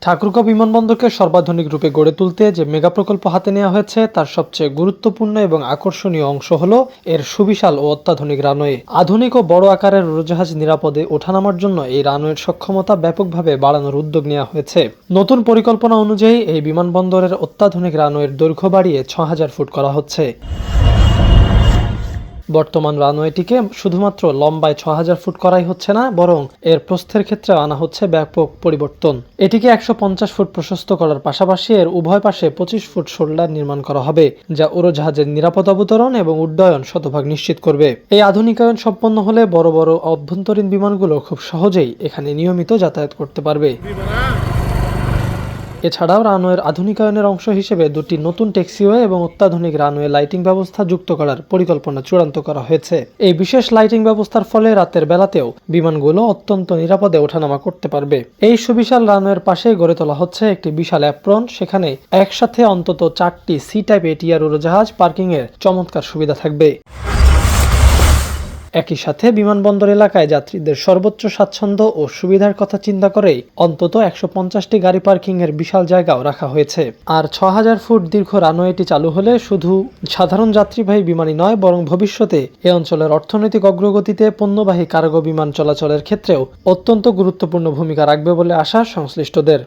ঠাকুরগাঁও বিমানবন্দরকে সর্বাধুনিক রূপে গড়ে তুলতে যে মেগা প্রকল্প হাতে নেওয়া হয়েছে তার সবচেয়ে গুরুত্বপূর্ণ এবং আকর্ষণীয় অংশ হলো এর সুবিশাল ও অত্যাধুনিক রানওয়ে। আধুনিক ও বড় আকারের উড়োজাহাজ নিরাপদে ওঠানামার জন্য এই রানওয়ের সক্ষমতা ব্যাপকভাবে বাড়ানোর উদ্যোগ নেওয়া হয়েছে। নতুন পরিকল্পনা অনুযায়ী এই বিমানবন্দরের অত্যাধুনিক রানওয়ের দৈর্ঘ্য বাড়িয়ে ৬,০০০ ফুট করা হচ্ছে। বর্তমান রানওয়েটিকে শুধুমাত্র লম্বায় ৬,০০০ ফুট করাই হচ্ছে না, বরং এর প্রস্থের ক্ষেত্রে আনা হচ্ছে ব্যাপক পরিবর্তন। এটিকে ১৫০ ফুট প্রশস্ত করার পাশাপাশি এর উভয় পাশে ২৫ ফুট শোল্ডার নির্মাণ করা হবে, যা উড়োজাহাজের নিরাপদ অবতরণ এবং উড্ডয়ন শতভাগ নিশ্চিত করবে। এই আধুনিকায়ন সম্পন্ন হলে বড় বড় অভ্যন্তরীণ বিমানগুলো খুব সহজেই এখানে নিয়মিত যাতায়াত করতে পারবে। এছাড়াও রানওয়ের আধুনিকায়নের অংশ হিসেবে দুটি নতুন ট্যাক্সিওয়ে এবং অত্যাধুনিক রানওয়ে লাইটিং ব্যবস্থা যুক্ত করার পরিকল্পনা চূড়ান্ত করা হয়েছে। এই বিশেষ লাইটিং ব্যবস্থার ফলে রাতের বেলাতেও বিমানগুলো অত্যন্ত নিরাপদে ওঠানামা করতে পারবে। এই সুবিশাল রানওয়ের পাশে গড়ে তোলা হচ্ছে একটি বিশাল অ্যাপ্রন। সেখানে একসাথে অন্তত 4টি সি টাইপ এটিআর উড়োজাহাজ পার্কিংয়ের চমৎকার সুবিধা থাকবে। একই সাথে বিমানবন্দর এলাকায় যাত্রীদের সর্বোচ্চ স্বাচ্ছন্দ্য ও সুবিধার কথা চিন্তা করেই অন্তত ১৫০টি গাড়ি পার্কিংয়ের বিশাল জায়গাও রাখা হয়েছে। আর ৬,০০০ ফুট দীর্ঘ রানওয়েটি চালু হলে শুধু সাধারণ যাত্রীবাহী বিমানই নয়, বরং ভবিষ্যতে এ অঞ্চলের অর্থনৈতিক অগ্রগতিতে পণ্যবাহী কার্গো বিমান চলাচলের ক্ষেত্রেও অত্যন্ত গুরুত্বপূর্ণ ভূমিকা রাখবে বলে আশা সংশ্লিষ্টদের।